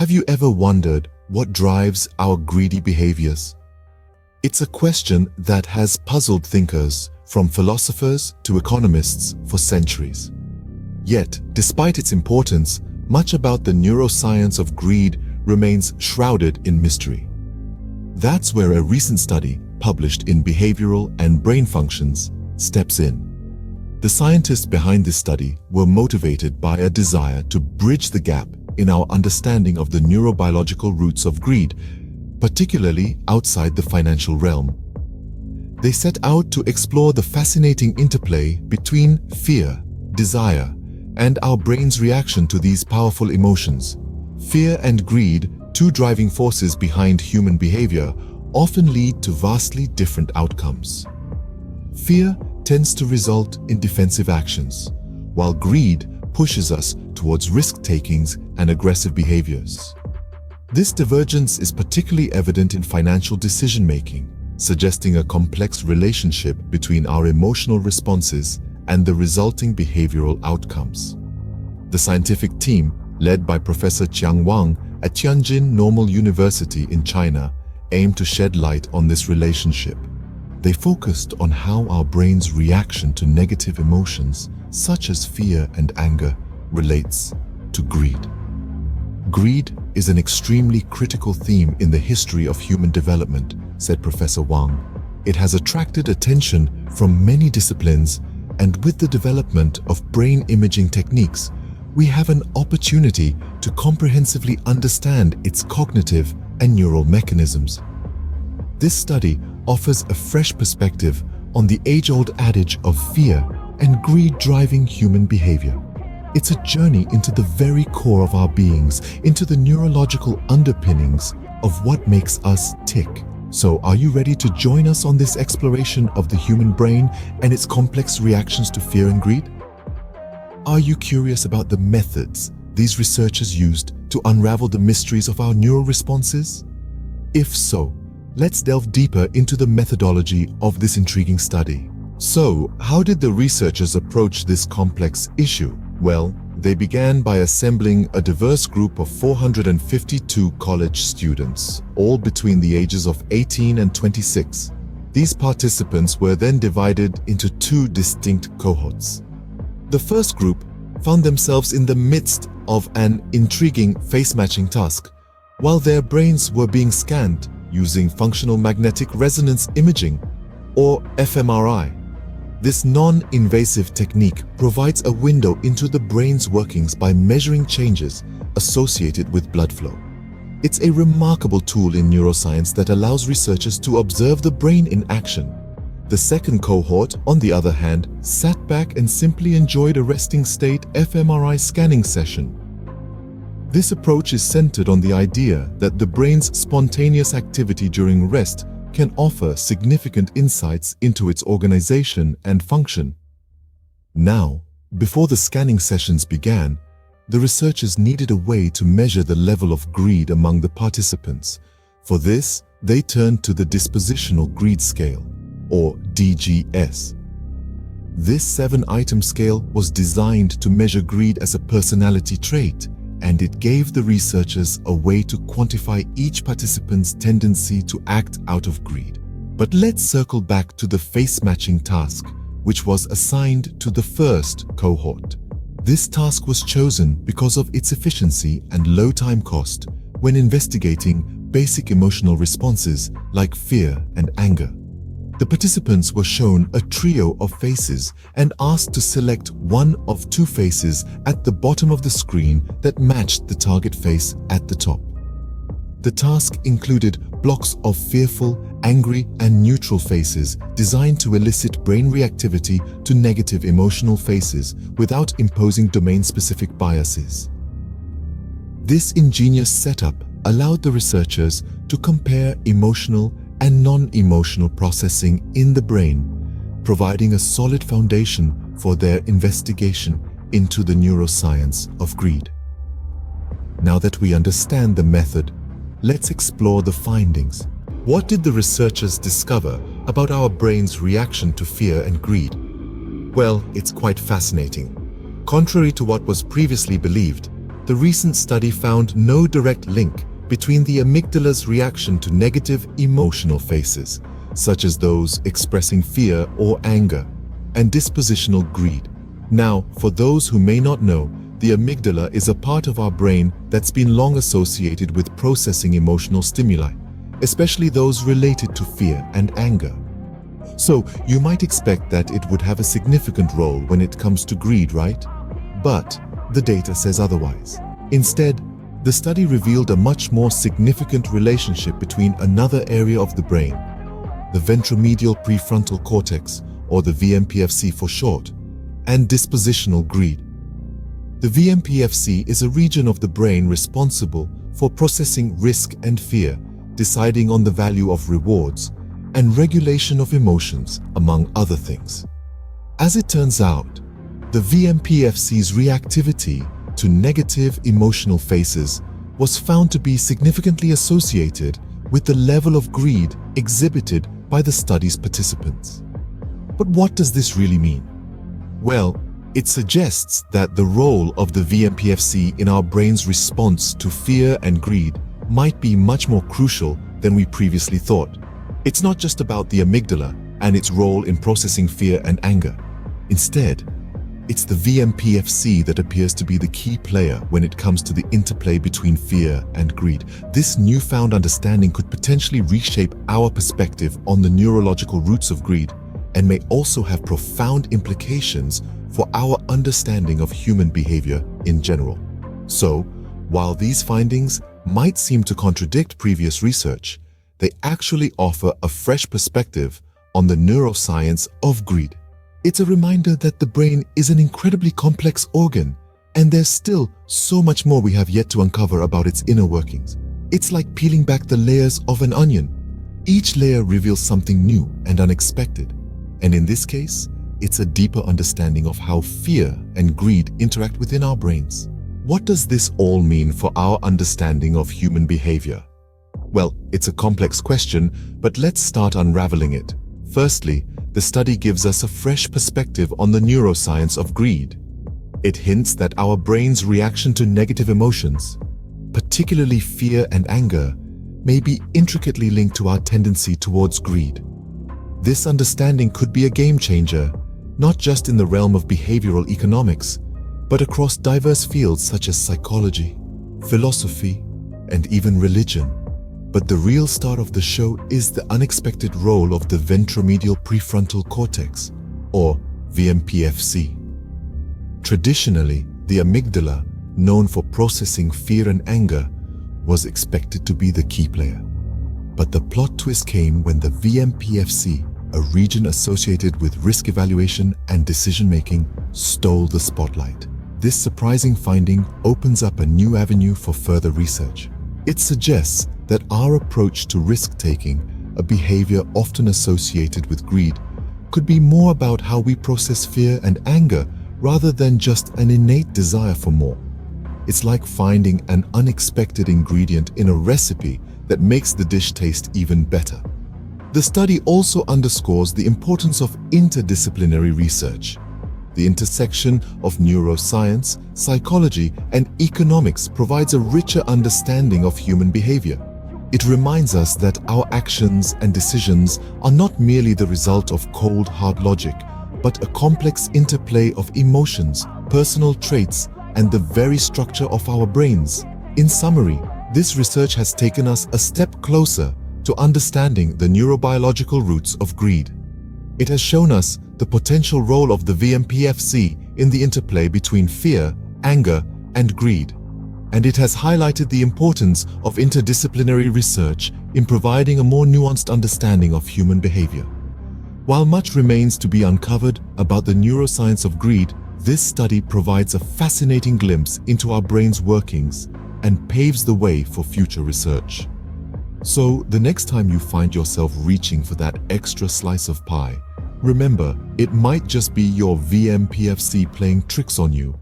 Have you ever wondered what drives our greedy behaviors? It's a question that has puzzled thinkers, from philosophers to economists, for centuries. Yet, despite its importance, much about the neuroscience of greed remains shrouded in mystery. That's where a recent study, published in Behavioral and Brain Functions, steps in. The scientists behind this study were motivated by a desire to bridge the gap in our understanding of the neurobiological roots of greed, particularly outside the financial realm. They set out to explore the fascinating interplay between fear, desire, and our brain's reaction to these powerful emotions. Fear and greed, two driving forces behind human behavior, often lead to vastly different outcomes. Fear tends to result in defensive actions, while greed pushes us towards risk-takings and aggressive behaviors. This divergence is particularly evident in financial decision-making, suggesting a complex relationship between our emotional responses and the resulting behavioral outcomes. The scientific team, led by Professor Qiang Wang at Tianjin Normal University in China, aimed to shed light on this relationship. They focused on how our brain's reaction to negative emotions, such as fear and anger, relates to greed. Greed is an extremely critical theme in the history of human development, said Professor Wang. It has attracted attention from many disciplines, and with the development of brain imaging techniques, we have an opportunity to comprehensively understand its cognitive and neural mechanisms. This study offers a fresh perspective on the age-old adage of fear and greed driving human behavior. It's a journey into the very core of our beings, into the neurological underpinnings of what makes us tick. So, are you ready to join us on this exploration of the human brain and its complex reactions to fear and greed? Are you curious about the methods these researchers used to unravel the mysteries of our neural responses? If so, let's delve deeper into the methodology of this intriguing study. So, how did the researchers approach this complex issue? Well, they began by assembling a diverse group of 452 college students, all between the ages of 18 and 26. These participants were then divided into two distinct cohorts. The first group found themselves in the midst of an intriguing face-matching task, while their brains were being scanned using functional magnetic resonance imaging, or fMRI. This non-invasive technique provides a window into the brain's workings by measuring changes associated with blood flow. It's a remarkable tool in neuroscience that allows researchers to observe the brain in action. The second cohort, on the other hand, sat back and simply enjoyed a resting state fMRI scanning session. This approach is centered on the idea that the brain's spontaneous activity during rest can offer significant insights into its organization and function. Now, before the scanning sessions began, the researchers needed a way to measure the level of greed among the participants. For this, they turned to the dispositional greed scale, or DGS. This 7-item scale was designed to measure greed as a personality trait, and it gave the researchers a way to quantify each participant's tendency to act out of greed. But let's circle back to the face-matching task, which was assigned to the first cohort. This task was chosen because of its efficiency and low time cost when investigating basic emotional responses like fear and anger. The participants were shown a trio of faces and asked to select one of two faces at the bottom of the screen that matched the target face at the top. The task included blocks of fearful, angry, and neutral faces designed to elicit brain reactivity to negative emotional faces without imposing domain-specific biases. This ingenious setup allowed the researchers to compare emotional and non-emotional processing in the brain, providing a solid foundation for their investigation into the neuroscience of greed. Now that we understand the method, let's explore the findings. What did the researchers discover about our brain's reaction to fear and greed? Well, it's quite fascinating. Contrary to what was previously believed, the recent study found no direct link between the amygdala's reaction to negative emotional faces, such as those expressing fear or anger, and dispositional greed. Now, for those who may not know, the amygdala is a part of our brain that's been long associated with processing emotional stimuli, especially those related to fear and anger. So, you might expect that it would have a significant role when it comes to greed, right? But the data says otherwise. Instead, the study revealed a much more significant relationship between another area of the brain, the ventromedial prefrontal cortex, or the VMPFC for short, and dispositional greed. The VMPFC is a region of the brain responsible for processing risk and fear, deciding on the value of rewards, and regulation of emotions, among other things. As it turns out, the VMPFC's reactivity to negative emotional faces was found to be significantly associated with the level of greed exhibited by the study's participants. But what does this really mean? Well, it suggests that the role of the VMPFC in our brain's response to fear and greed might be much more crucial than we previously thought. It's not just about the amygdala and its role in processing fear and anger. Instead, it's the VMPFC that appears to be the key player when it comes to the interplay between fear and greed. This newfound understanding could potentially reshape our perspective on the neurological roots of greed and may also have profound implications for our understanding of human behavior in general. So, while these findings might seem to contradict previous research, they actually offer a fresh perspective on the neuroscience of greed. It's a reminder that the brain is an incredibly complex organ, and there's still so much more we have yet to uncover about its inner workings. It's like peeling back the layers of an onion. Each layer reveals something new and unexpected, and in this case, it's a deeper understanding of how fear and greed interact within our brains. What does this all mean for our understanding of human behavior? Well, it's a complex question, but let's start unraveling it. Firstly, the study gives us a fresh perspective on the neuroscience of greed. It hints that our brain's reaction to negative emotions, particularly fear and anger, may be intricately linked to our tendency towards greed. This understanding could be a game changer, not just in the realm of behavioral economics, but across diverse fields such as psychology, philosophy, and even religion. But the real star of the show is the unexpected role of the ventromedial prefrontal cortex, or VMPFC. Traditionally, the amygdala, known for processing fear and anger, was expected to be the key player. But the plot twist came when the VMPFC, a region associated with risk evaluation and decision-making, stole the spotlight. This surprising finding opens up a new avenue for further research. It suggests that our approach to risk-taking, a behavior often associated with greed, could be more about how we process fear and anger rather than just an innate desire for more. It's like finding an unexpected ingredient in a recipe that makes the dish taste even better. The study also underscores the importance of interdisciplinary research. The intersection of neuroscience, psychology, and economics provides a richer understanding of human behavior. It reminds us that our actions and decisions are not merely the result of cold, hard logic, but a complex interplay of emotions, personal traits, and the very structure of our brains. In summary, this research has taken us a step closer to understanding the neurobiological roots of greed. It has shown us the potential role of the VMPFC in the interplay between fear, anger, and greed. And it has highlighted the importance of interdisciplinary research in providing a more nuanced understanding of human behavior. While much remains to be uncovered about the neuroscience of greed, this study provides a fascinating glimpse into our brain's workings and paves the way for future research. So, the next time you find yourself reaching for that extra slice of pie, remember, it might just be your VMPFC playing tricks on you.